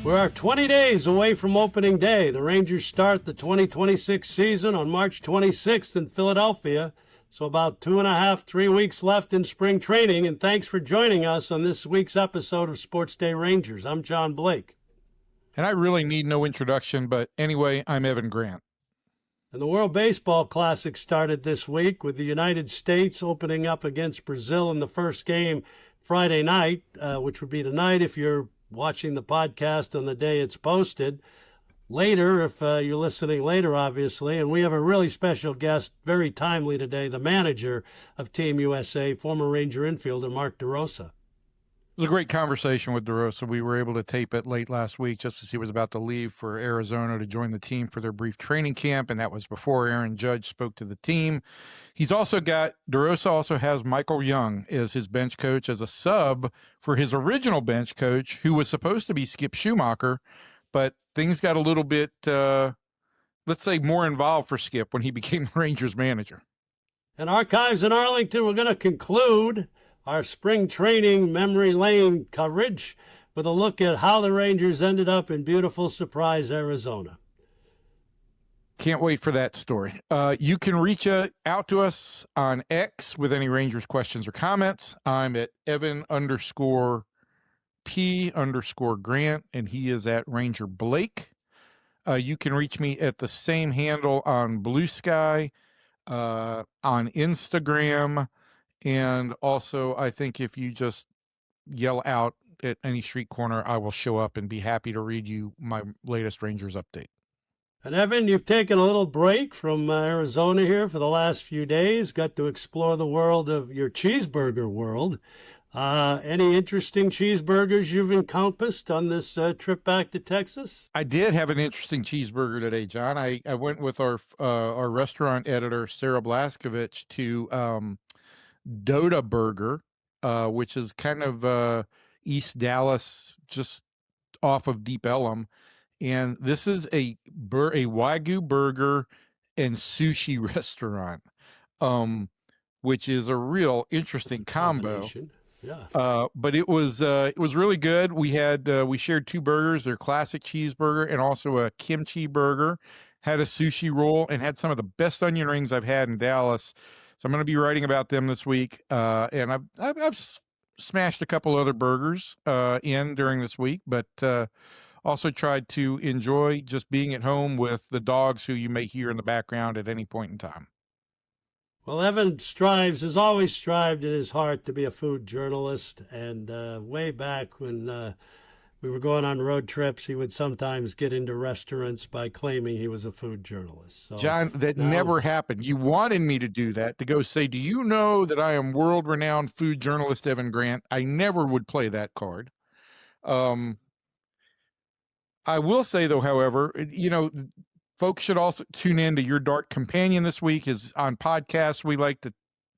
We're 20 days away from opening day. The Rangers start the 2026 season on March 26th in Philadelphia. So about 2.5, 3 weeks left in spring training. And thanks for joining us on this week's episode of Sports Day Rangers. I'm John Blake. And I really need no introduction, but anyway, I'm Evan Grant. And the World Baseball Classic started this week with the United States opening up against Brazil in the first game Friday night, which would be tonight if you're watching the podcast on the day it's posted. Later, if you're listening later, obviously. And we have a really special guest, very timely today, the manager of Team USA, former Ranger infielder Mark DeRosa. It was a great conversation with DeRosa. We were able to tape it late last week just as he was about to leave for Arizona to join the team for their brief training camp, and that was before Aaron Judge spoke to the team. DeRosa also has Michael Young as his bench coach as a sub for his original bench coach, who was supposed to be Skip Schumacher, but things got a little bit, let's say, more involved for Skip when he became the Rangers manager. And Archives in Arlington, we're going to conclude our spring training memory lane coverage with a look at how the Rangers ended up in beautiful Surprise, Arizona. Can't wait for that story. You can reach out to us on X with any Rangers questions or comments. I'm at Evan_P_Grant, and he is at Ranger Blake. You can reach me at the same handle on Blue Sky, on Instagram. And also, I think if you just yell out at any street corner, I will show up and be happy to read you my latest Rangers update. And Evan, you've taken a little break from Arizona here for the last few days, got to explore the world of your cheeseburger world. Any interesting cheeseburgers you've encompassed on this trip back to Texas? I did have an interesting cheeseburger today, John. I went with our restaurant editor, Sarah Blaskovich, to Doda Burger, which is kind of East Dallas, just off of Deep Ellum. And this is a Wagyu burger and sushi restaurant, which is a real interesting combo. Yeah. But it was really good. We shared two burgers, their classic cheeseburger and also a kimchi burger, had a sushi roll, and had some of the best onion rings I've had in Dallas. So I'm going to be writing about them this week. And I've smashed a couple other burgers in during this week, but also tried to enjoy just being at home with the dogs who you may hear in the background at any point in time. Well, Evan has always strived in his heart to be a food journalist. And way back when we were going on road trips, he would sometimes get into restaurants by claiming he was a food journalist. So, John, that never happened. You wanted me to do that, to go say, do you know that I am world-renowned food journalist Evan Grant? I never would play that card. I will say, though, however, folks should also tune in to Your Dark Companion this week. Is on podcasts. We like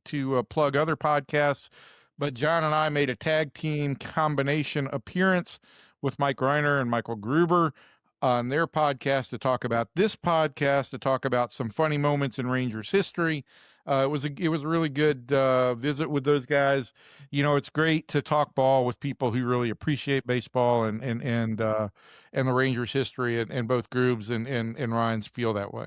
to plug other podcasts, but John and I made a tag team combination appearance with Mike Reiner and Michael Gruber on their podcast to talk about this podcast, to talk about some funny moments in Rangers history. It was a really good visit with those guys. It's great to talk ball with people who really appreciate baseball and the Rangers history, and both Grubes and Ryans feel that way.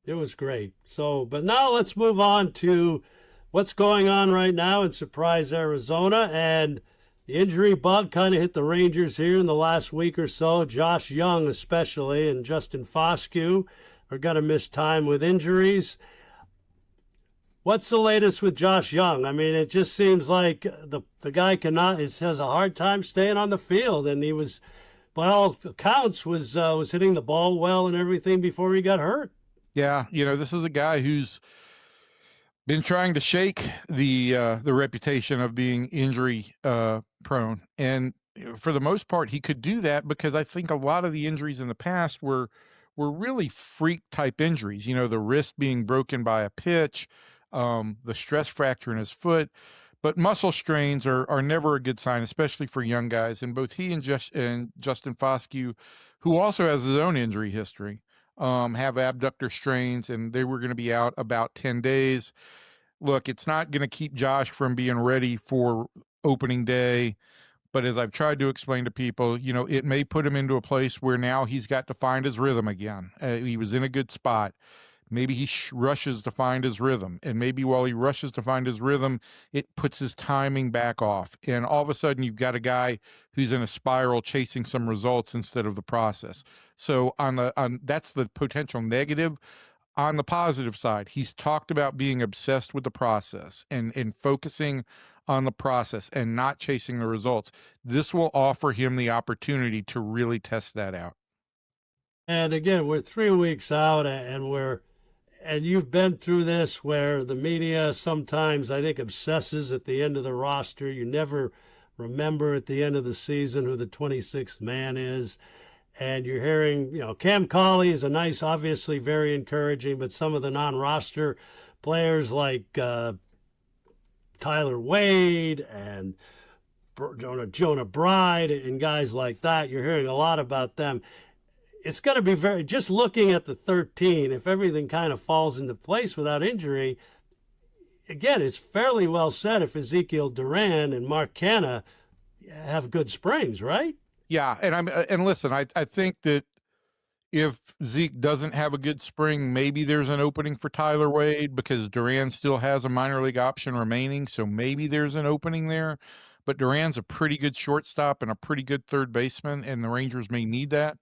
It was great. But now let's move on to what's going on right now in Surprise, Arizona. And the injury bug kind of hit the Rangers here in the last week or so. Josh Young especially and Justin Foscue are going to miss time with injuries. What's the latest with Josh Young? I mean, it just seems like the guy has a hard time staying on the field, and he was, by all accounts, was hitting the ball well and everything before he got hurt. Yeah, this is a guy who's been trying to shake the reputation of being injury prone, and for the most part, he could do that because I think a lot of the injuries in the past were really freak type injuries. The wrist being broken by a pitch, the stress fracture in his foot, but muscle strains are never a good sign, especially for young guys. And both he and Justin Foscue, who also has his own injury history, have abductor strains, and they were going to be out about 10 days. Look, it's not going to keep Josh from being ready for opening day, But as I've tried to explain to people, it may put him into a place where now he's got to find his rhythm again. He was in a good spot. Maybe he rushes to find his rhythm. And maybe while he rushes to find his rhythm, it puts his timing back off. And all of a sudden, you've got a guy who's in a spiral chasing some results instead of the process. So that's the potential negative. On the positive side, he's talked about being obsessed with the process and focusing on the process and not chasing the results. This will offer him the opportunity to really test that out. And again, we're 3 weeks out, and you've been through this where the media sometimes, I think, obsesses at the end of the roster. You never remember at the end of the season who the 26th man is. And you're hearing, Cam Colley is obviously very encouraging, but some of the non-roster players like Tyler Wade and Jonah Bride and guys like that, you're hearing a lot about them. It's going to be just looking at the 13, if everything kind of falls into place without injury, again, it's fairly well said if Ezekiel Duran and Mark Canha have good springs, right? Yeah, and listen, I think that if Zeke doesn't have a good spring, maybe there's an opening for Tyler Wade because Duran still has a minor league option remaining, so maybe there's an opening there. But Duran's a pretty good shortstop and a pretty good third baseman, and the Rangers may need that.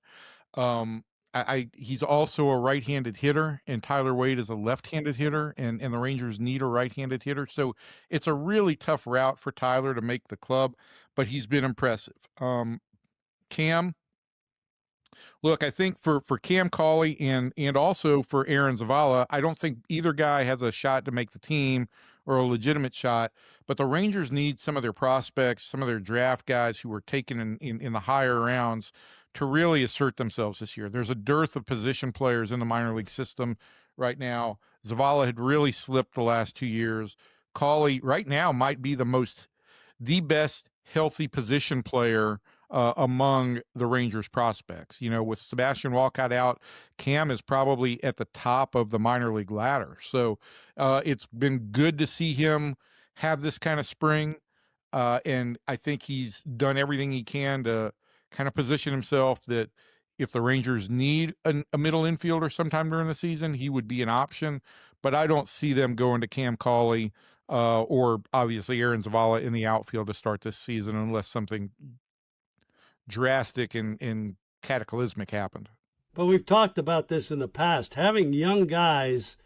He's also a right-handed hitter, and Tyler Wade is a left-handed hitter, and the Rangers need a right-handed hitter. So it's a really tough route for Tyler to make the club, but he's been impressive. Cam, look, I think for Cam Colley and also for Aaron Zavala, I don't think either guy has a shot to make the team or a legitimate shot, but the Rangers need some of their prospects, some of their draft guys who were taken in the higher rounds to really assert themselves this year. There's a dearth of position players in the minor league system right now. Zavala had really slipped the last 2 years. Colley right now might be the best healthy position player among the Rangers prospects. With Sebastian Walcott out, Cam is probably at the top of the minor league ladder. So it's been good to see him have this kind of spring. And I think he's done everything he can to kind of position himself that if the Rangers need a middle infielder sometime during the season, he would be an option. But I don't see them going to Cam Colley or obviously Aaron Zavala in the outfield to start this season unless something drastic and cataclysmic happened. But we've talked about this in the past. Having young guys,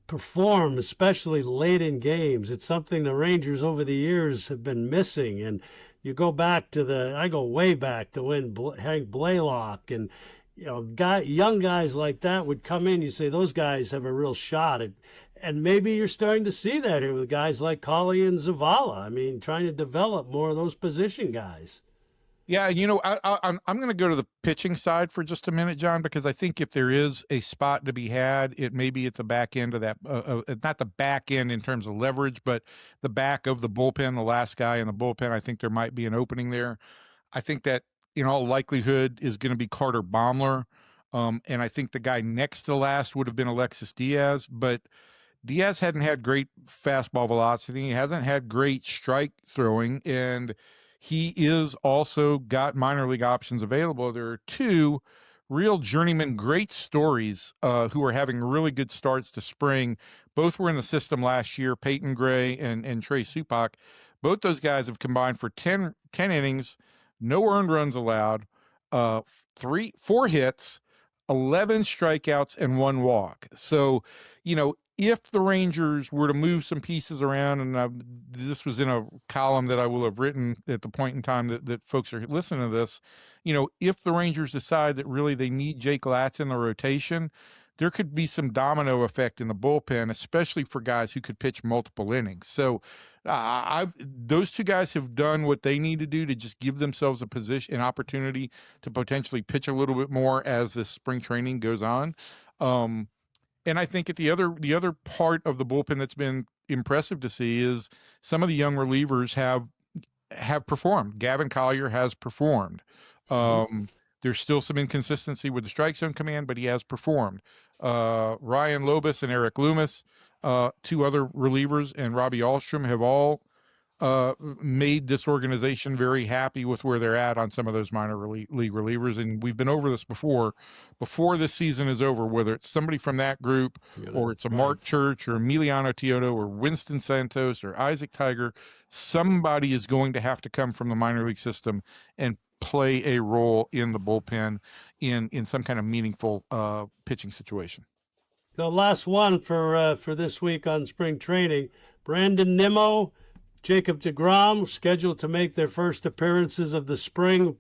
perform, especially late in games, it's something the Rangers over the years have been missing. And you go back I go way back to when Hank Blaylock and young guys like that would come in. You say those guys have a real shot at. And maybe you're starting to see that here with guys like Colley and Zavala. I mean, trying to develop more of those position guys. Yeah, I'm going to go to the pitching side for just a minute, John, because I think if there is a spot to be had, it may be at the back end of that, not the back end in terms of leverage, but the back of the bullpen, the last guy in the bullpen. I think there might be an opening there. I think that in all likelihood is going to be Carter Baumler. And I think the guy next to last would have been Alexis Diaz, but Diaz hadn't had great fastball velocity. He hasn't had great strike throwing, and he is also got minor league options available. There are two real journeyman great stories who are having really good starts to spring. Both were in the system last year, Peyton Gray and Trey Supak. Both those guys have combined for 10 innings, no earned runs allowed, 4 hits, 11 strikeouts, and 1 walk. So, if the Rangers were to move some pieces around, and this was in a column that I will have written at the point in time that folks are listening to this, if the Rangers decide that really they need Jake Latz in the rotation, there could be some domino effect in the bullpen, especially for guys who could pitch multiple innings. So those two guys have done what they need to do to just give themselves an opportunity to potentially pitch a little bit more as this spring training goes on. And I think at the other part of the bullpen that's been impressive to see is some of the young relievers have performed. Gavin Collier has performed. There's still some inconsistency with the strike zone command, but he has performed. Ryan Lobus and Eric Loomis, 2 other relievers, and Robbie Ahlstrom have all made this organization very happy with where they're at on some of those minor league relievers. And we've been over this before this season is over, whether it's somebody from that group or it's a Mark Church or Emiliano Teodo or Winston Santos or Isaac Tiger, somebody is going to have to come from the minor league system and play a role in the bullpen in some kind of meaningful pitching situation. The last one for this week on spring training, Brandon Nimmo, Jacob deGrom, scheduled to make their first appearances of the spring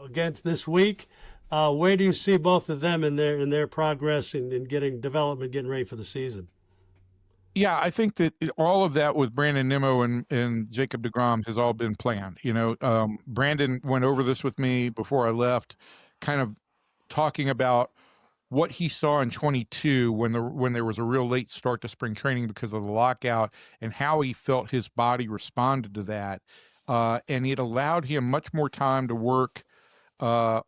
against this week. Where do you see both of them in their progress in getting ready for the season? Yeah, I think that all of that with Brandon Nimmo and Jacob deGrom has all been planned. Brandon went over this with me before I left, kind of talking about what he saw in 22 when there was a real late start to spring training because of the lockout and how he felt his body responded to that. And it allowed him much more time to work, but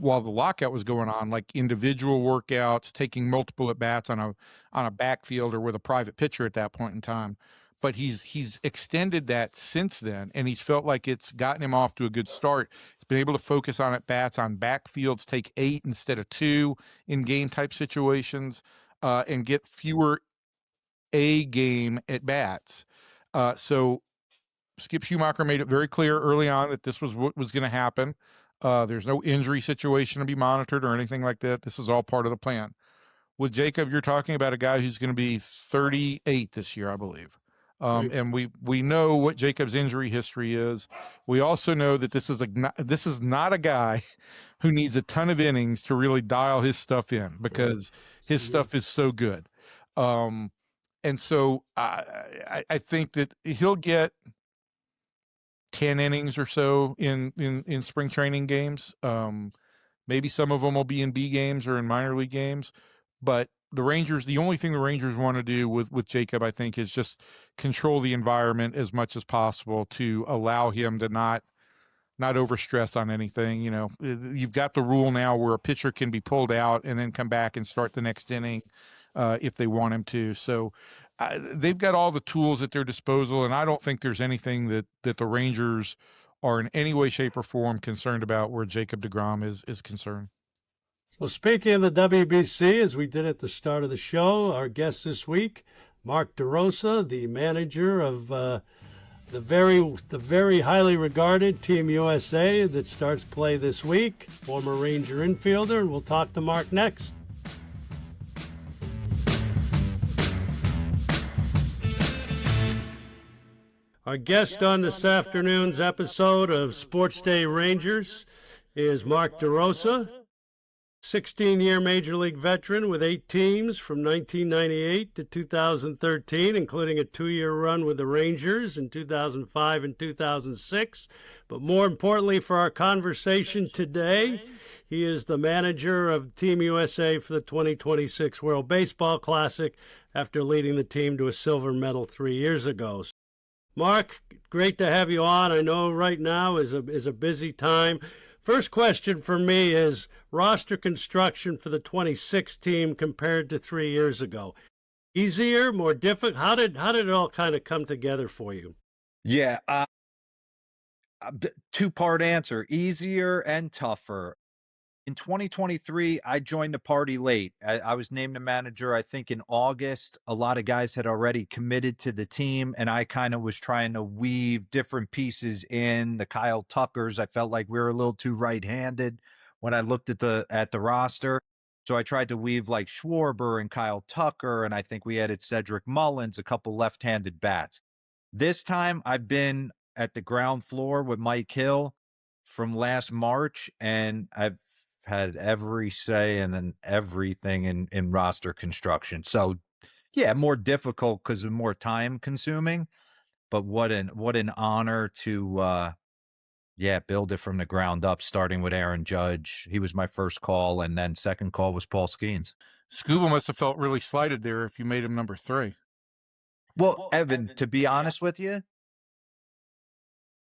while the lockout was going on, like individual workouts, taking multiple at bats on a backfield or with a private pitcher at that point in time. But he's extended that since then, and he's felt like it's gotten him off to a good start. He's been able to focus on at bats on backfields, take 8 instead of 2 in game type situations, and get fewer A game at bats. So Skip Schumacher made it very clear early on that this was what was going to happen. There's no injury situation to be monitored or anything like that. This is all part of the plan. With Jacob, you're talking about a guy who's going to be 38 this year, I believe. And we know what Jacob's injury history is. We also know that this is not a guy who needs a ton of innings to really dial his stuff in because his stuff is so good. And so I think that he'll get 10 innings or so in spring training games. Maybe some of them will be in B games or in minor league games, but the only thing the Rangers want to do with Jacob, I think, is just control the environment as much as possible to allow him to not overstress on anything. You've got the rule now where a pitcher can be pulled out and then come back and start the next inning if they want him to. So they've got all the tools at their disposal, and I don't think there's anything that the Rangers are in any way, shape, or form concerned about where Jacob deGrom is concerned. So speaking of the WBC, as we did at the start of the show, our guest this week, Mark DeRosa, the manager of the very highly regarded Team USA that starts play this week, former Ranger infielder, and we'll talk to Mark next. Our guest on this afternoon's episode of Sports Day Rangers is Mark DeRosa, 16-year Major League veteran with 8 teams from 1998 to 2013, including a 2-year run with the Rangers in 2005 and 2006. But more importantly for our conversation today, he is the manager of Team USA for the 2026 World Baseball Classic after leading the team to a silver medal 3 years ago. Mark, great to have you on. I know right now is a busy time. First question for me is roster construction for the 26 team compared to 3 years ago. Easier, more difficult? How did it all kind of come together for you? Yeah, two-part answer, easier and tougher. In 2023, I joined the party late. I was named a manager, I think, in August. A lot of guys had already committed to the team, and I kind of was trying to weave different pieces in. The Kyle Tuckers, I felt like we were a little too right-handed when I looked at the roster. So I tried to weave like Schwarber and Kyle Tucker, and I think we added Cedric Mullins, a couple left-handed bats. This time, I've been at the ground floor with Mike Hill from last March, and I've had every say and everything in roster construction. So yeah, more difficult because of more time consuming, but what an honor to build it from the ground up, starting with Aaron Judge. He was my first call, and then second call was Paul Skeens. Scuba must have felt really slighted there if you made him number 3. Well, Evan, to be honest with you,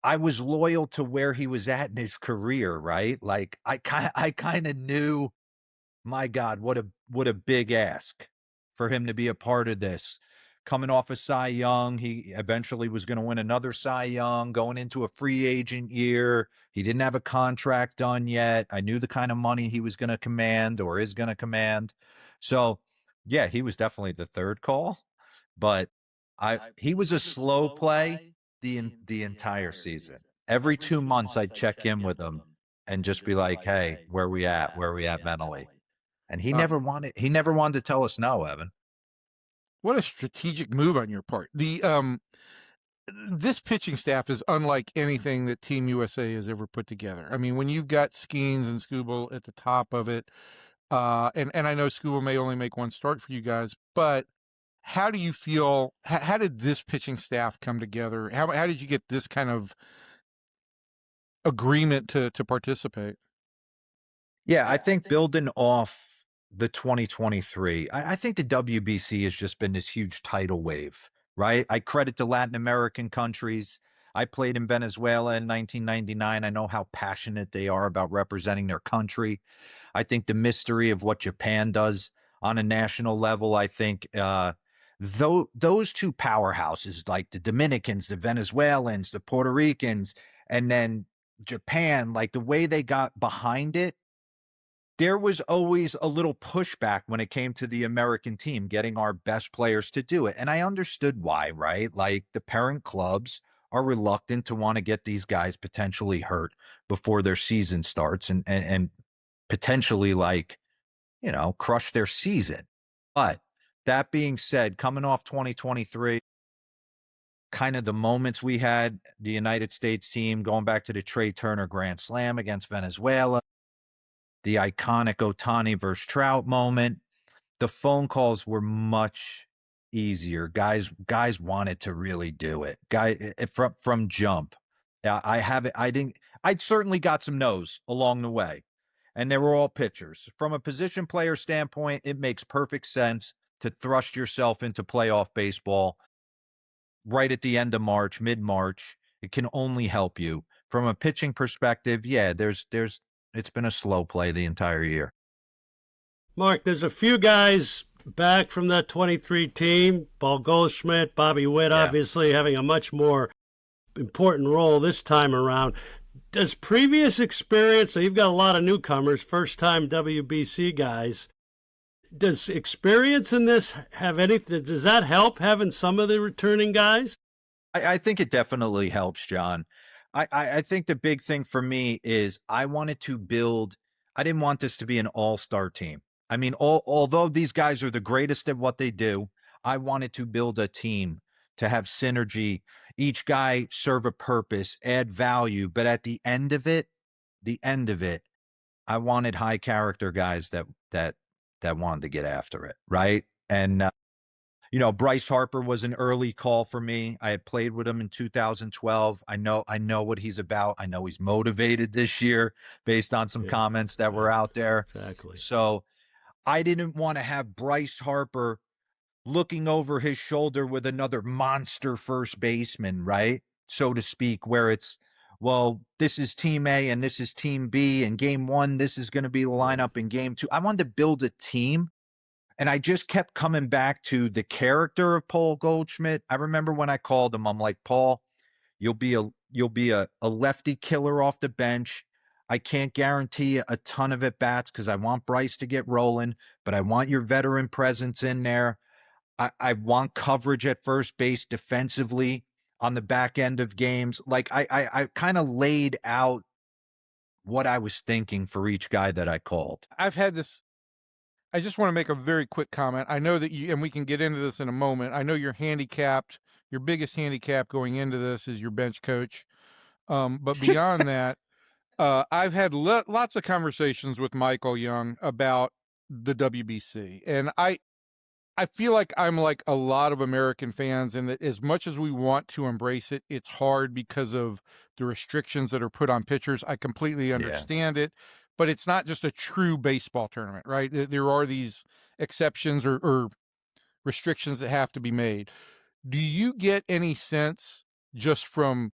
I was loyal to where he was at in his career, right? Like I kind of knew, my God, what a big ask for him to be a part of this. coming off a Cy Young. He eventually was going to win another Cy Young, going into a free agent year. He didn't have a contract done yet. I knew the kind of money he was going to command or is going to command. So, yeah, he was definitely the third call, but he was a slow play the entire season. Every 2 months I'd check in with him and just be like, "Hey, where we at? Where we at mentally?" And he never wanted to tell us no, Evan. What a strategic move on your part. This pitching staff is unlike anything that Team USA has ever put together. I mean, when you've got Skeens and Skubal at the top of it, and I know Skubal may only make one start for you guys, but how do you feel? How did this pitching staff come together? How did you get this kind of agreement to participate? Yeah, I think building off the 2023, I think the WBC has just been this huge tidal wave, right? I credit the Latin American countries. I played in Venezuela in 1999. I know how passionate they are about representing their country. I think the mystery of what Japan does on a national level, I think those two powerhouses, like the Dominicans, the Venezuelans, the Puerto Ricans, and then Japan, like the way they got behind it, there was always a little pushback when it came to the American team getting our best players to do it. And I understood why, right? Like the parent clubs are reluctant to want to get these guys potentially hurt before their season starts and potentially like, crush their season. But that being said, coming off 2023, kind of the moments we had, the United States team going back to the Trey Turner Grand Slam against Venezuela, the iconic Otani versus Trout moment. The phone calls were much easier. Guys wanted to really do it. From jump. I have it. I certainly got some no's along the way, and they were all pitchers. From a position player standpoint, it makes perfect sense to thrust yourself into playoff baseball right at the end of March, mid-March. It can only help you. From a pitching perspective, yeah, it's been a slow play the entire year. Mark, there's a few guys back from that 23 team. Paul Goldschmidt, Bobby Witt, obviously having a much more important role this time around. Does previous experience, so you've got a lot of newcomers, first-time WBC guys, does experience in this have anything, does that help having some of the returning guys? I think it definitely helps, John. I think the big thing for me is I didn't want this to be an all-star team. I mean, although these guys are the greatest at what they do, I wanted to build a team to have synergy, each guy serve a purpose, add value. But at the end of it, I wanted high character guys that wanted to get after it, right? And Bryce Harper was an early call for me. I had played with him in 2012. I know what he's about. I know he's motivated this year based on some comments that were out there. Exactly. So I didn't want to have Bryce Harper looking over his shoulder with another monster first baseman, right? So to speak, where it's, well, this is team A and this is team B, and game one, this is going to be the lineup in game two. I wanted to build a team. And I just kept coming back to the character of Paul Goldschmidt. I remember when I called him, I'm like, Paul, you'll be a lefty killer off the bench. I can't guarantee a ton of at bats because I want Bryce to get rolling, but I want your veteran presence in there. I want coverage at first base defensively on the back end of games. Like I kind of laid out what I was thinking for each guy that I called. I've had this. I just want to make a very quick comment. I know that and we can get into this in a moment. I know you're handicapped. Your biggest handicap going into this is your bench coach. But beyond that, I've had lots of conversations with Michael Young about the WBC. And I feel like I'm like a lot of American fans, and that as much as we want to embrace it, it's hard because of the restrictions that are put on pitchers. I completely understand it, but it's not just a true baseball tournament, right? There are these exceptions or restrictions that have to be made. Do you get any sense just from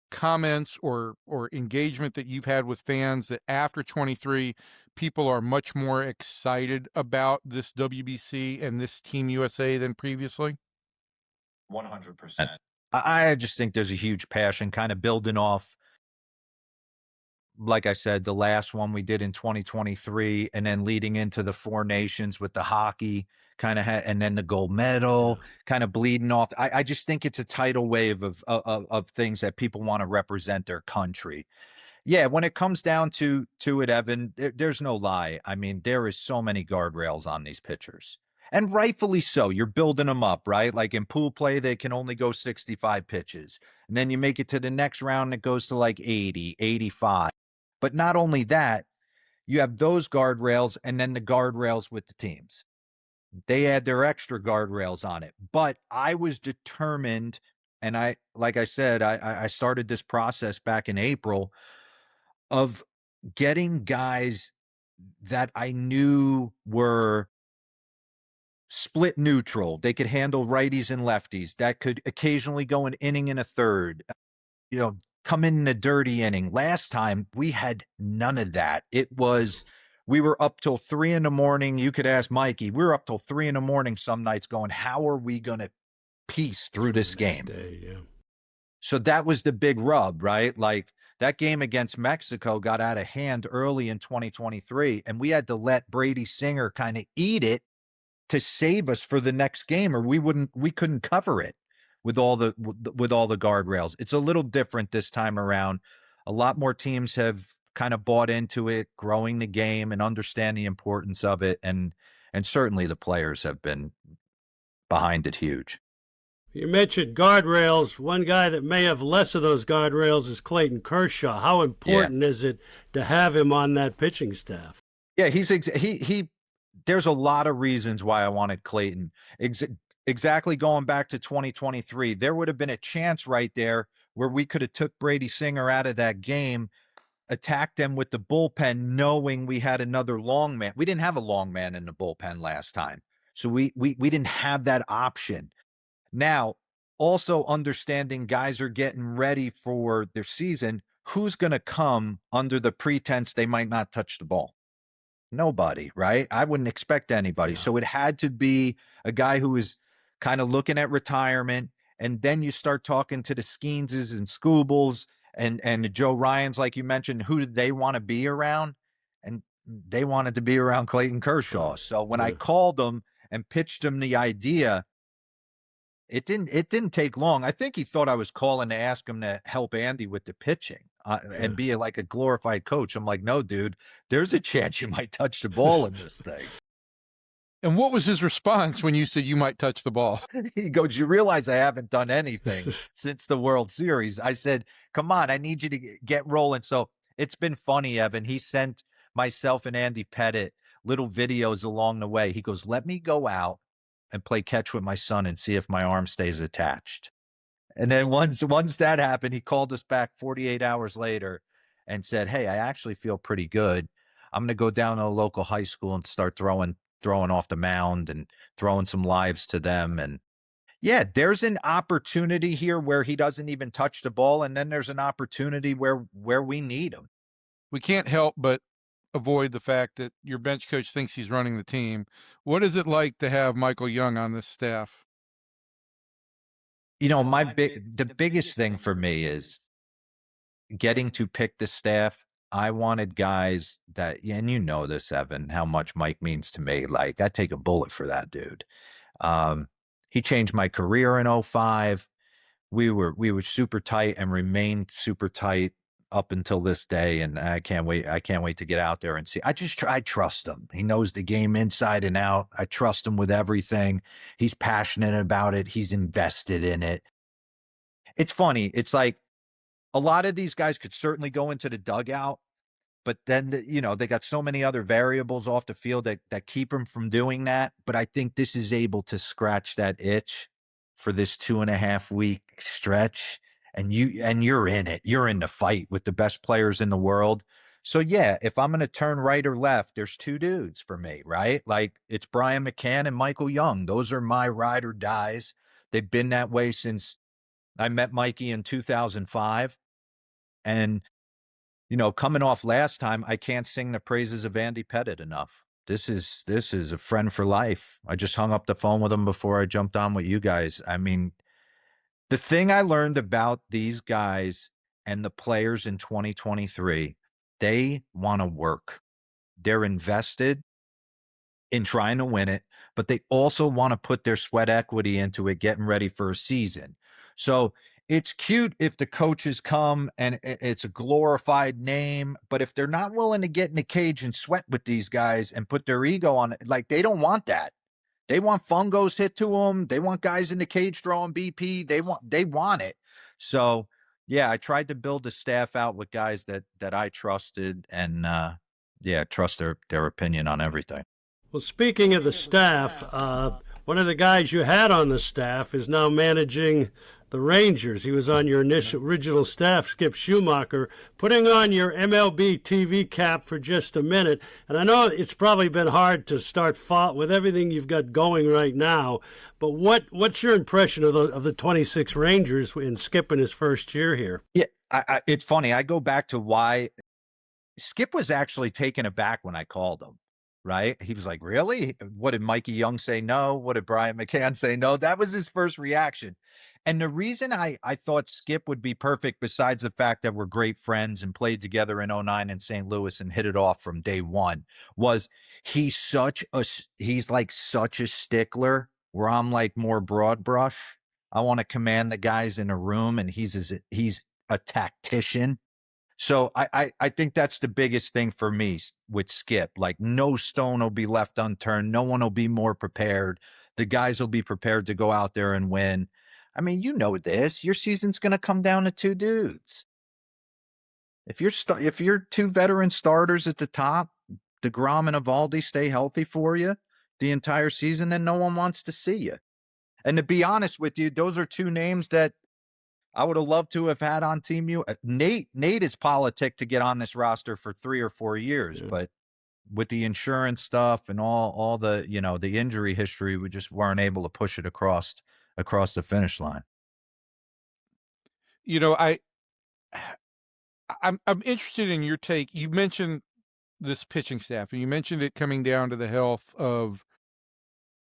comments or engagement that you've had with fans that after 23 people are much more excited about this WBC and this Team USA than previously? 100%. I just think there's a huge passion kind of building off, like I said, the last one we did in 2023, and then leading into the Four Nations with the hockey kind of, and then the gold medal kind of bleeding off. I just think it's a tidal wave of things that people want to represent their country. Yeah, when it comes down to it, Evan, there's no lie. I mean, there is so many guardrails on these pitchers. And rightfully so. You're building them up, right? Like in pool play, they can only go 65 pitches. And then you make it to the next round, it goes to like 80, 85. But not only that, you have those guardrails and then the guardrails with the teams. They add their extra guardrails on it. But I was determined, and like I said, I started this process back in April of getting guys that I knew were split neutral. They could handle righties and lefties. That could occasionally go an inning and a third, come in a dirty inning. Last time we had none of that. We were up till 3 a.m. You could ask Mikey. We were up till 3 a.m. some nights going, how are we going to piece through this game? So that was the big rub, right? Like that game against Mexico got out of hand early in 2023, and we had to let Brady Singer kind of eat it to save us for the next game, or we couldn't cover it with all the guardrails. It's a little different this time around. A lot more teams have kind of bought into it, growing the game and understand the importance of it, and certainly the players have been behind it huge. You mentioned guardrails. One guy that may have less of those guardrails is Clayton Kershaw. How important is it to have him on that pitching staff? Yeah, he. There's a lot of reasons why I wanted Clayton. Exactly going back to 2023, there would have been a chance right there where we could have took Brady Singer out of that game, attacked them with the bullpen, knowing we had another long man. We didn't have a long man in the bullpen last time, so we didn't have that option. Now, also understanding guys are getting ready for their season, who's going to come under the pretense they might not touch the ball? Nobody, right? I wouldn't expect anybody. Yeah. So it had to be a guy who was kind of looking at retirement. And then you start talking to the Skeenses and Scoobles and the Joe Ryans, like you mentioned, who did they want to be around? And they wanted to be around Clayton Kershaw. So when I called them and pitched him the idea, it didn't take long. I think he thought I was calling to ask him to help Andy with the pitching and be like a glorified coach. I'm like, no, dude, there's a chance you might touch the ball in this thing. And what was his response when you said you might touch the ball? He goes, you realize I haven't done anything since the World Series. I said, come on, I need you to get rolling. So it's been funny, Evan. He sent myself and Andy Pettit little videos along the way. He goes, let me go out and play catch with my son and see if my arm stays attached. And then once that happened, he called us back 48 hours later and said, hey, I actually feel pretty good. I'm going to go down to a local high school and start throwing off the mound and throwing some lives to them. And yeah, there's an opportunity here where he doesn't even touch the ball. And then there's an opportunity where we need him. We can't help but avoid the fact that your bench coach thinks he's running the team. What is it like to have Michael Young on this staff? The biggest thing for me is getting to pick the staff. I wanted guys that, and you know this, Evan, how much Mike means to me. Like, I take a bullet for that dude. He changed my career in 2005. We were super tight and remained super tight up until this day, and I can't wait to get out there and see. I trust him. He knows the game inside and out. I trust him with everything. He's passionate about it. He's invested in it. It's funny. It's like a lot of these guys could certainly go into the dugout, but then, they got so many other variables off the field that keep them from doing that. But I think this is able to scratch that itch for this 2.5 week stretch. And you're in it. You're in the fight with the best players in the world. So yeah, if I'm going to turn right or left, there's two dudes for me, right? Like it's Brian McCann and Michael Young. Those are my ride or dies. They've been that way since I met Mikey in 2005. And, coming off last time, I can't sing the praises of Andy Pettit enough. This is a friend for life. I just hung up the phone with him before I jumped on with you guys. I mean, The thing I learned about these guys and the players in 2023, they want to work. They're invested in trying to win it, but they also want to put their sweat equity into it, getting ready for a season. So it's cute if the coaches come and it's a glorified name, but if they're not willing to get in the cage and sweat with these guys and put their ego on it, like they don't want that. They want fungos hit to them. They want guys in the cage throwing BP. They want it. So yeah, I tried to build a staff out with guys that I trusted and yeah, trust their opinion on everything. Well, speaking of the staff, one of the guys you had on the staff is now managing the Rangers. He was on your original staff, Skip Schumacher, putting on your MLB TV cap for just a minute. And I know it's probably been hard to start with everything you've got going right now. But what's your impression of the 26 Rangers in Skip in his first year here? Yeah, it's funny. I go back to why Skip was actually taken aback when I called him. Right? He was like, really? What did Mikey Young say no? What did Brian McCann say no? That was his first reaction. And the reason I thought Skip would be perfect, besides the fact that we're great friends and played together in 09 in St. Louis and hit it off from day one, was he's like such a stickler where I'm like more broad brush. I want to command the guys in a room, and he's a tactician. So I think that's the biggest thing for me with Skip. Like no stone will be left unturned. No one will be more prepared. The guys will be prepared to go out there and win. I mean, you know this. Your season's going to come down to two dudes. If you're two veteran starters at the top, DeGrom and Eovaldi stay healthy for you the entire season, then no one wants to see you. And to be honest with you, those are two names that I would have loved to have had on Team U. Nate is politic to get on this roster for 3 or 4 years, but with the insurance stuff and all the, the injury history, we just weren't able to push it across the finish line. I'm interested in your take. You mentioned this pitching staff, and you mentioned it coming down to the health of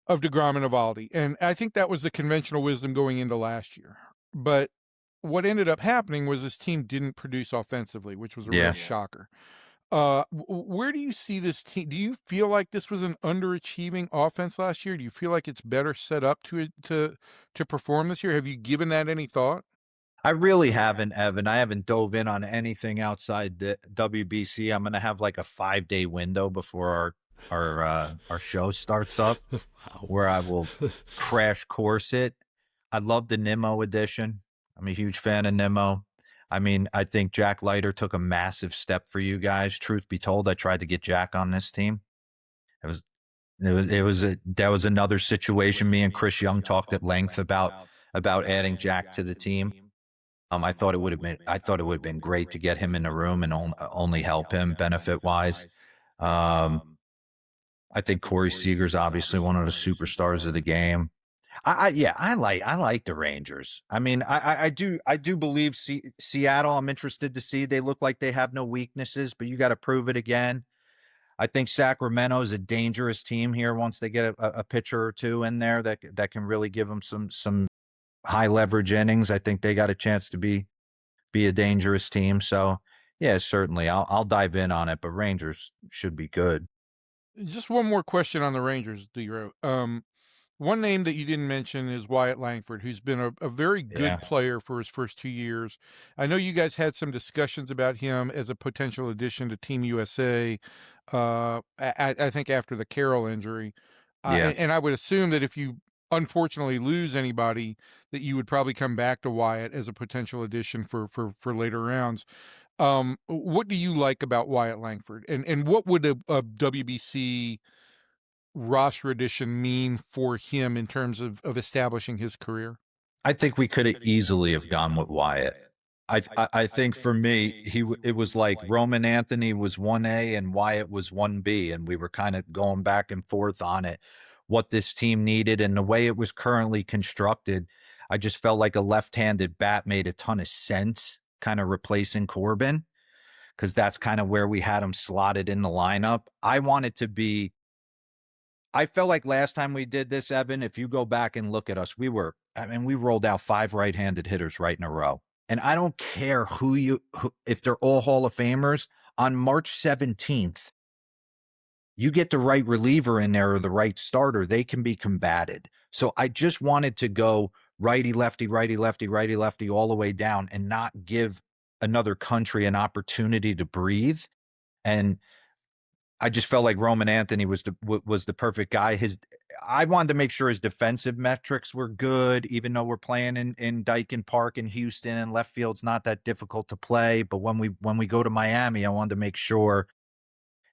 DeGrom and Eovaldi, and I think that was the conventional wisdom going into last year. But what ended up happening was this team didn't produce offensively, which was a real shocker. Where do you see this team? Do you feel like this was an underachieving offense last year? Do you feel like it's better set up to perform this year? Have you given that any thought? I really haven't, Evan. I haven't dove in on anything outside the WBC. I'm going to have like a 5-day window before our show starts up, where I will crash course it. I love the Nimmo edition. I'm a huge fan of Nimmo. I mean, I think Jack Leiter took a massive step for you guys. Truth be told, I tried to get Jack on this team. That was another situation. Me and Chris Young talked at length about adding Jack to the team. I thought it would have been great to get him in the room and only help him benefit wise. I think Corey Seager's obviously one of the superstars of the game. I like the Rangers. I mean, I do believe Seattle. I'm interested to see. They look like they have no weaknesses, but you got to prove it again. I think Sacramento is a dangerous team here once they get a pitcher or two in there that can really give them some high leverage innings. I think they got a chance to be a dangerous team. So yeah, certainly I'll dive in on it, but Rangers should be good. Just one more question on the Rangers, Dero. One name that you didn't mention is Wyatt Langford, who's been a very good player for his first 2 years. I know you guys had some discussions about him as a potential addition to Team USA, I think after the Carroll injury. And I would assume that if you unfortunately lose anybody, that you would probably come back to Wyatt as a potential addition for later rounds. What do you like about Wyatt Langford? And what would a WBC roster addition mean for him in terms of establishing his career? I think we could have easily have gone with Wyatt. I think for me, it was like Roman Anthony was 1A and Wyatt was 1B, and we were kind of going back and forth on it, what this team needed, and the way it was currently constructed. I just felt like a left-handed bat made a ton of sense, kind of replacing Corbin, because that's kind of where we had him slotted in the lineup. I felt like last time we did this, Evan, if you go back and look at us, we were I mean, we rolled out 5 right-handed hitters right in a row. And I don't care if they're all Hall of Famers, on March 17th, you get the right reliever in there or the right starter, they can be combated. So I just wanted to go righty, lefty, righty, lefty, righty, lefty, all the way down and not give another country an opportunity to breathe. And I just felt like Roman Anthony was the perfect guy. I wanted to make sure his defensive metrics were good, even though we're playing in Daikin Park in Houston, and left field's not that difficult to play. But when we go to Miami, I wanted to make sure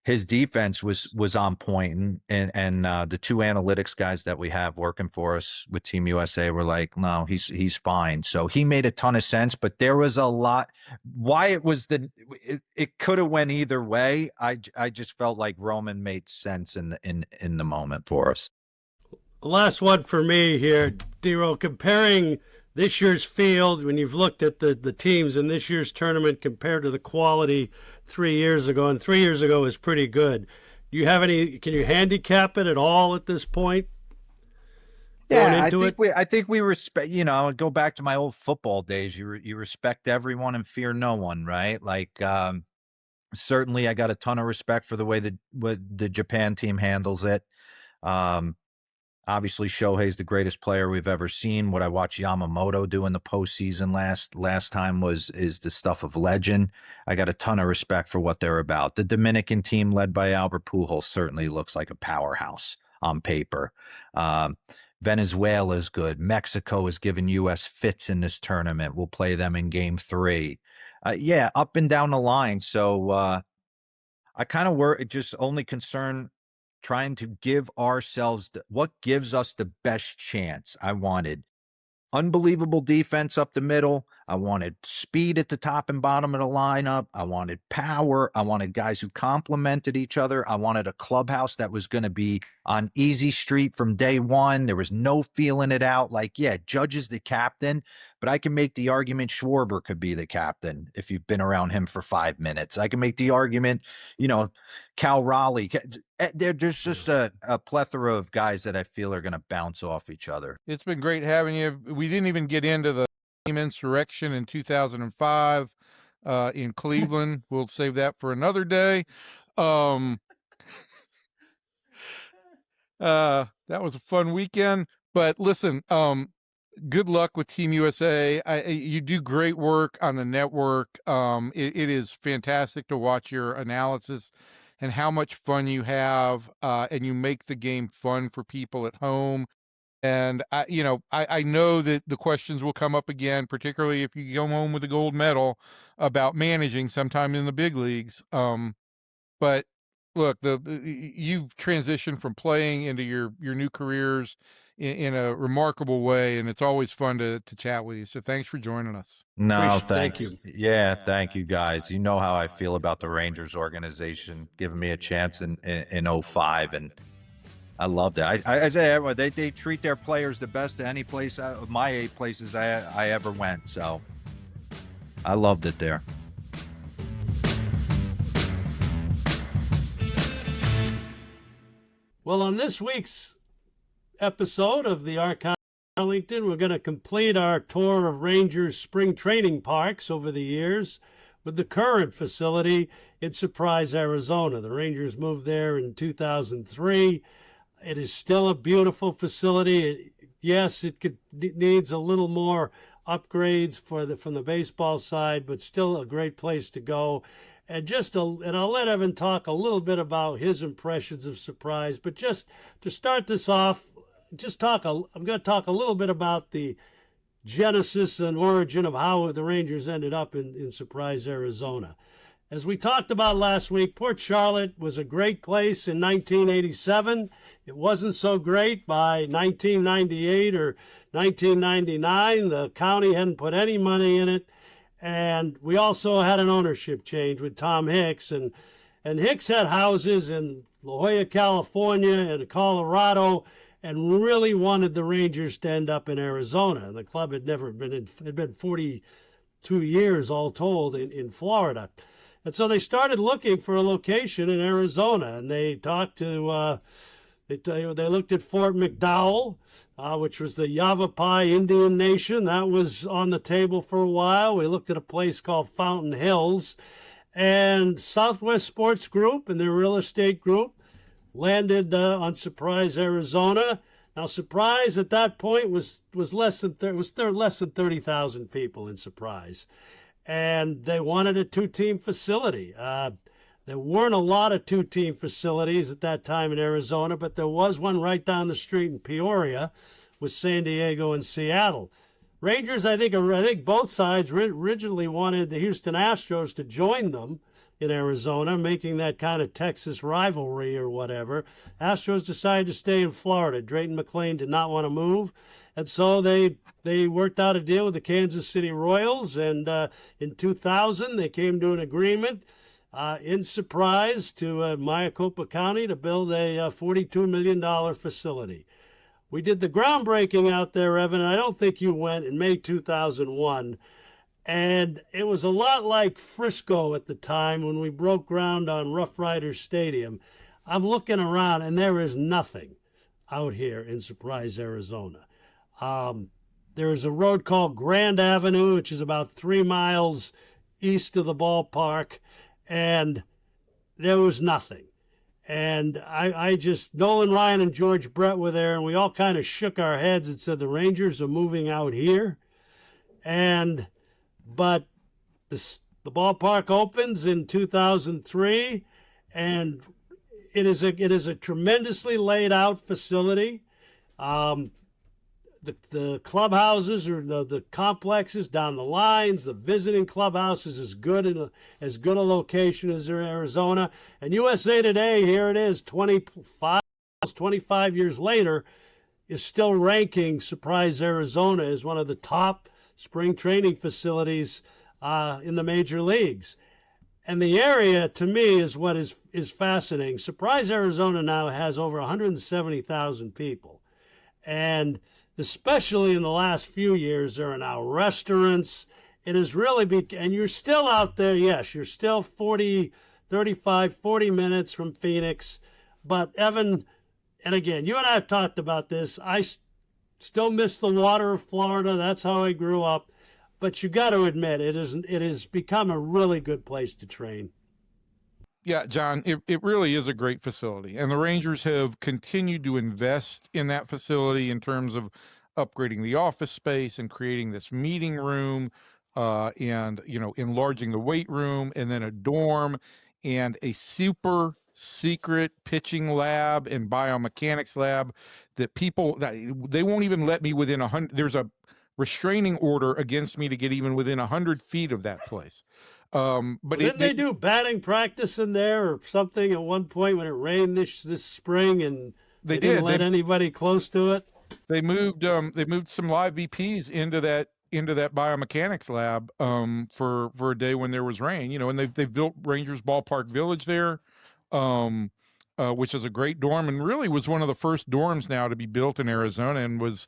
his defense was on point, and the 2 analytics guys that we have working for us with Team USA were like, no, he's fine. So he made a ton of sense, but there was a lot. Why it could have went either way. I just felt like Roman made sense in the moment for us. Last one for me here, Dero, comparing this year's field, when you've looked at the teams in this year's tournament compared to the quality 3 years ago, and 3 years ago was pretty good. Do you have can you handicap it at all at this point? Yeah, I think we respect, go back to my old football days. You respect everyone and fear no one, right? Like, certainly I got a ton of respect for the way the Japan team handles it. Obviously, Shohei's the greatest player we've ever seen. What I watched Yamamoto do in the postseason last time is the stuff of legend. I got a ton of respect for what they're about. The Dominican team led by Albert Pujols certainly looks like a powerhouse on paper. Venezuela is good. Mexico has given U.S. fits in this tournament. We'll play them in Game 3. Yeah, up and down the line. So I kind of just only concern trying to give ourselves what gives us the best chance. I wanted unbelievable defense up the middle. I wanted speed at the top and bottom of the lineup. I wanted power. I wanted guys who complemented each other. I wanted a clubhouse that was going to be on easy street from day one. There was no feeling it out. Like, yeah, Judge is the captain, but I can make the argument Schwarber could be the captain if you've been around him for 5 minutes. I can make the argument, Cal Raleigh. There's just a plethora of guys that I feel are going to bounce off each other. It's been great having you. We didn't even get into the insurrection in 2005 in Cleveland. We'll save that for another day. That was a fun weekend. But listen, good luck with Team USA. You do great work on the network. It is fantastic to watch your analysis and how much fun you have, and you make the game fun for people at home. And I know that the questions will come up again, particularly if you go home with a gold medal, about managing sometime in the big leagues. But look, you've transitioned from playing into your new careers in a remarkable way, and it's always fun to chat with you. So thanks for joining us. No, Thank you. Yeah, thank you guys. You know how I feel about the Rangers organization giving me a chance in 05, and I loved it. I say everyone, they treat their players the best to any place, my 8 places I ever went. So I loved it there. Well, on this week's episode of the Archive Arlington, we're going to complete our tour of Rangers spring training parks over the years with the current facility in Surprise, Arizona. The Rangers moved there in 2003. It is still a beautiful facility. Yes, it needs a little more upgrades from the baseball side, but still a great place to go. And I'll let Evan talk a little bit about his impressions of Surprise. But just to start this off, I'm going to talk a little bit about the genesis and origin of how the Rangers ended up in Surprise, Arizona. As we talked about last week, Port Charlotte was a great place in 1987. It wasn't so great by 1998 or 1999. The county hadn't put any money in it. And we also had an ownership change with Tom Hicks. And Hicks had houses in La Jolla, California, and Colorado, and really wanted the Rangers to end up in Arizona. And the club had never been had been 42 years all told in Florida. And so they started looking for a location in Arizona, and they talked to They looked at Fort McDowell, which was the Yavapai Indian Nation. That was on the table for a while. We looked at a place called Fountain Hills. And Southwest Sports Group and their real estate group landed on Surprise, Arizona. Now, Surprise at that point was less than 30,000 people in Surprise, and they wanted a two-team facility. There weren't a lot of two-team facilities at that time in Arizona, but there was one right down the street in Peoria with San Diego and Seattle. Rangers, I think both sides originally wanted the Houston Astros to join them in Arizona, making that kind of Texas rivalry or whatever. Astros decided to stay in Florida. Drayton McClain did not want to move, and so they worked out a deal with the Kansas City Royals, and in 2000 they came to an agreement in Surprise to Maricopa County to build a $42 million facility. We did the groundbreaking out there, Evan, and I don't think you went, in May 2001. And it was a lot like Frisco at the time when we broke ground on Rough Riders Stadium. I'm looking around, and there is nothing out here in Surprise, Arizona. There is a road called Grand Avenue, which is about 3 miles east of the ballpark, and there was nothing. And I just, Nolan Ryan and George Brett were there, and we all kind of shook our heads and said, the Rangers are moving out here. But the ballpark opens in 2003, and it is a tremendously laid out facility. The clubhouses or the complexes down the lines, the visiting clubhouses is good in as good a location as in Arizona. And USA Today, here it is, 25 years later, is still ranking Surprise, Arizona as one of the top spring training facilities in the major leagues. And the area, to me, is what is fascinating. Surprise, Arizona now has over 170,000 people. And especially in the last few years, there are now restaurants. It has really and you're still out there. Yes, you're still 40 minutes from Phoenix. But Evan, and again, you and I have talked about this. I still miss the water of Florida. That's how I grew up. But you got to admit, it has become a really good place to train. Yeah, John, it really is a great facility. And the Rangers have continued to invest in that facility in terms of upgrading the office space and creating this meeting room and, enlarging the weight room, and then a dorm and a super secret pitching lab and biomechanics lab that they won't even let me within 100. There's a restraining order against me to get even within 100 feet of that place. But didn't they do batting practice in there or something at one point when it rained this spring, and they didn't let anybody close to it? They moved some live BPs into that biomechanics lab for a day when there was rain. And they've built Rangers Ballpark Village there, which is a great dorm and really was one of the first dorms now to be built in Arizona, and was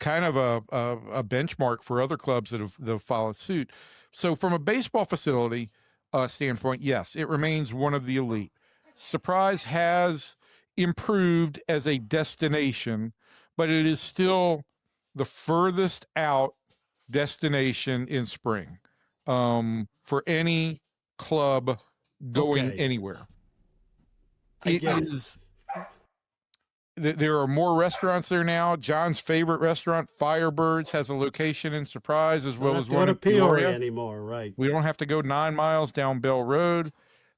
kind of a benchmark for other clubs that have followed suit. So from a baseball facility standpoint, yes, it remains one of the elite. Surprise has improved as a destination, but it is still the furthest out destination in spring for any club going anywhere. There are more restaurants there now. John's favorite restaurant, Firebirds, has a location in Surprise, as well as one in Peoria anymore, right? We don't have to go 9 miles down Bell Road.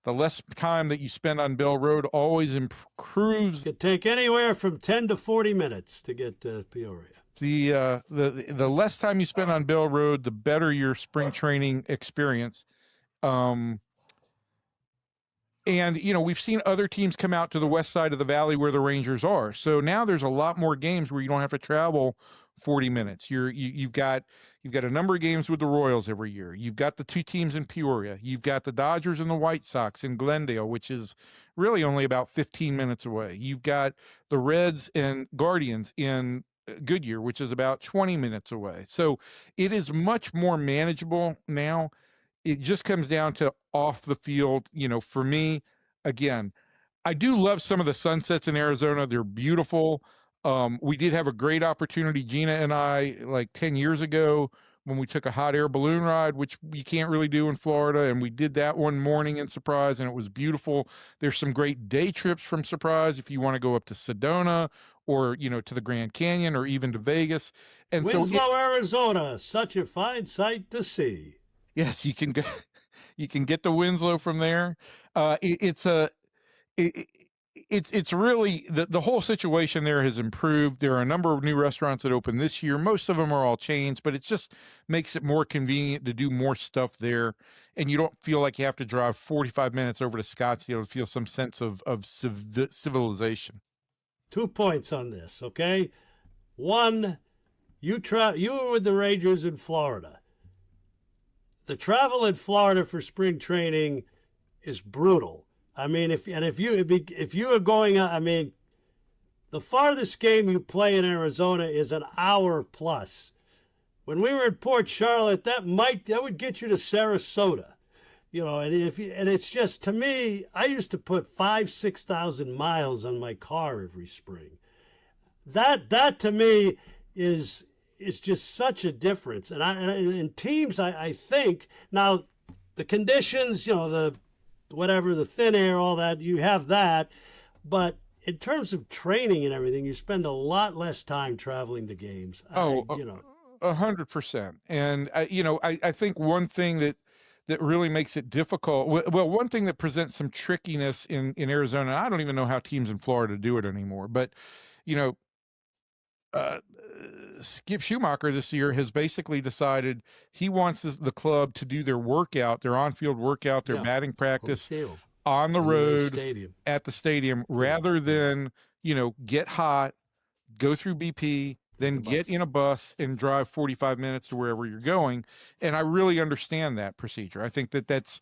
The less time that you spend on Bell Road always improves. It could take anywhere from 10 to 40 minutes to get to Peoria. The less time you spend on Bell Road, the better your spring training experience. And, we've seen other teams come out to the west side of the valley where the Rangers are. So now there's a lot more games where you don't have to travel 40 minutes. You've got a number of games with the Royals every year. You've got the two teams in Peoria. You've got the Dodgers and the White Sox in Glendale, which is really only about 15 minutes away. You've got the Reds and Guardians in Goodyear, which is about 20 minutes away. So it is much more manageable now. It just comes down to off the field. For me, again, I do love some of the sunsets in Arizona. They're beautiful. We did have a great opportunity, Gina and I, like 10 years ago when we took a hot air balloon ride, which you can't really do in Florida. And we did that one morning in Surprise, and it was beautiful. There's some great day trips from Surprise if you want to go up to Sedona or, to the Grand Canyon or even to Vegas. And Winslow, Arizona, such a fine sight to see. Yes, you can get to Winslow from there. It's really the whole situation there has improved. There are a number of new restaurants that open this year. Most of them are all chains, but it just makes it more convenient to do more stuff there. And you don't feel like you have to drive 45 minutes over to Scottsdale to feel some sense of civilization. 2 points on this, okay? One, you were with the Rangers in Florida. The travel in Florida for spring training is brutal. I mean, if you are going, I mean, the farthest game you play in Arizona is an hour plus. When we were in Port Charlotte, that would get you to Sarasota, and it's just, to me, I used to put 5,000-6,000 miles on my car every spring. That to me is just such a difference. And in teams, I think now the conditions, the thin air, all that, you have that. But in terms of training and everything, you spend a lot less time traveling to games. 100%. And, I think one thing that really makes it difficult, well, one thing that presents some trickiness in Arizona, I don't even know how teams in Florida do it anymore, but, Skip Schumacher this year has basically decided he wants the club to do their on-field workout, their batting practice on the road at the stadium, rather than, get hot, go through BP, then get in a bus and drive 45 minutes to wherever you're going. And I really understand that procedure. I think that's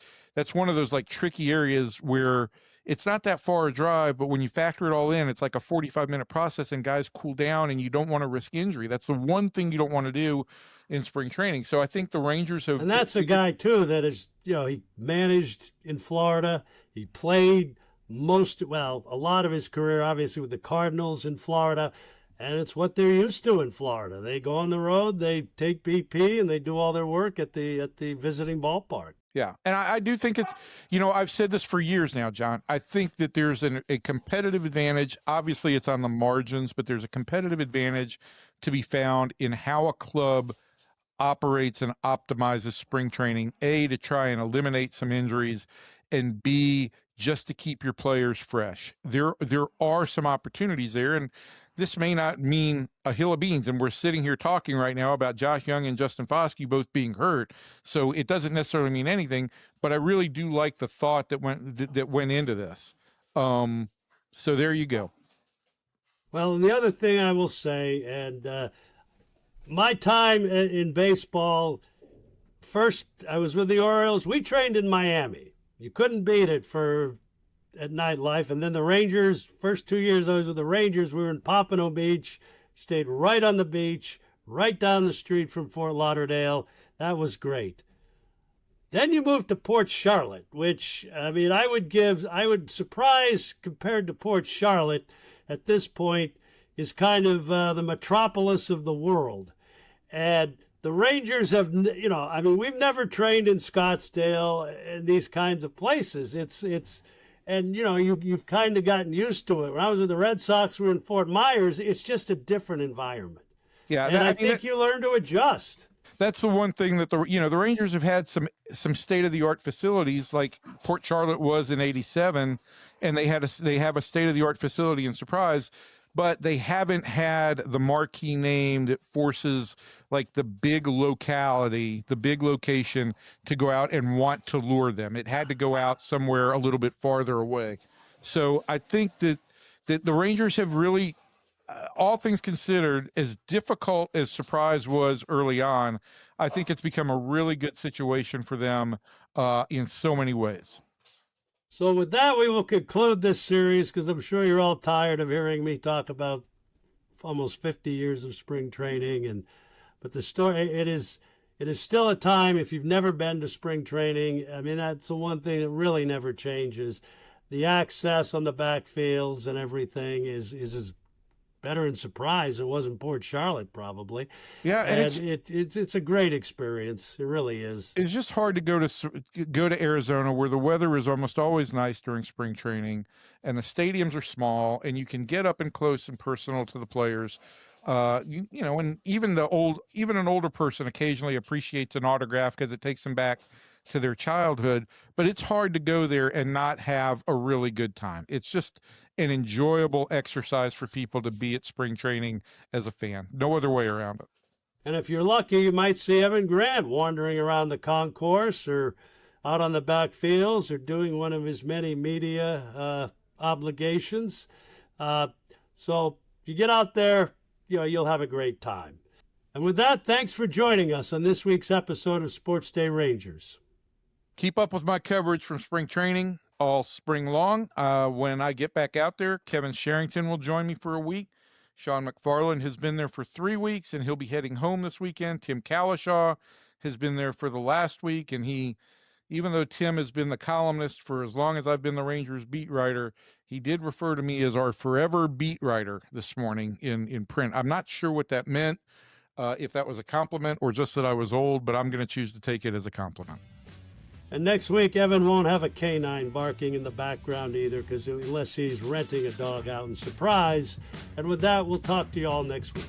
one of those like tricky areas where it's not that far a drive, but when you factor it all in, it's like a 45-minute process and guys cool down and you don't want to risk injury. That's the one thing you don't want to do in spring training. So I think the Rangers have... And that's a guy, too, that is, he managed in Florida. He played a lot of his career, obviously, with the Cardinals in Florida. And it's what they're used to in Florida. They go on the road, they take BP, and they do all their work at the visiting ballpark. Yeah. And I do think it's, I've said this for years now, John. I think that there's a competitive advantage. Obviously, it's on the margins, but there's a competitive advantage to be found in how a club operates and optimizes spring training, A, to try and eliminate some injuries, and B, just to keep your players fresh. There are some opportunities there, and this may not mean a hill of beans, and we're sitting here talking right now about Josh Young and Justin Foskey both being hurt, so it doesn't necessarily mean anything, but I really do like the thought that went into this. So there you go. Well, and the other thing I will say, and my time in baseball, first I was with the Orioles. We trained in Miami. You couldn't beat it at nightlife. And then the Rangers, first 2 years I was with the Rangers, we were in Pompano Beach, stayed right on the beach, right down the street from Fort Lauderdale. That was great. Then you moved to Port Charlotte, which, I mean, I would surprise compared to Port Charlotte at this point is kind of the metropolis of the world. And the Rangers have, we've never trained in Scottsdale and these kinds of places. And you've kind of gotten used to it. When I was with the Red Sox, we were in Fort Myers. It's just a different environment. Yeah, and I think you learn to adjust. That's the one thing that the Rangers have had some state-of-the-art facilities, like Port Charlotte was in '87, and they have a state-of-the-art facility in Surprise, but they haven't had the marquee name that forces like the big locality, the big location to go out and want to lure them. It had to go out somewhere a little bit farther away. So I think that the Rangers have really, all things considered, as difficult as Surprise was early on, I think it's become a really good situation for them in so many ways. So with that, we will conclude this series because I'm sure you're all tired of hearing me talk about almost 50 years of spring training. But the story, it is still a time, if you've never been to spring training, I mean, that's the one thing that really never changes. the access on the backfields and everything is as better in Surprise. It was in Port Charlotte, probably. Yeah, and it's a great experience. It really is. It's just hard to go to Arizona, where the weather is almost always nice during spring training, and the stadiums are small, and you can get up and close and personal to the players. You know, and even an older person occasionally appreciates an autograph because it takes them back to their childhood. But it's hard to go there and not have a really good time. It's just an enjoyable exercise for people to be at spring training as a fan. No other way around it. And if you're lucky, you might see Evan Grant wandering around the concourse or out on the backfields or doing one of his many media obligations. So if you get out there, you know, you'll have a great time. And with that, thanks for joining us on this week's episode of Sports Day Rangers. Keep up with my coverage from spring training all spring long. When I get back out there, Kevin Sherrington will join me for a week. Sean McFarland has been there for 3 weeks, and he'll be heading home this weekend. Tim Kalishaw has been there for the last week, and even though Tim has been the columnist for as long as I've been the Rangers beat writer, he did refer to me as our forever beat writer this morning in print. I'm not sure what that meant, if that was a compliment or just that I was old, but I'm going to choose to take it as a compliment. And next week, Evan won't have a canine barking in the background either, because unless he's renting a dog out in Surprise. And with that, we'll talk to you all next week.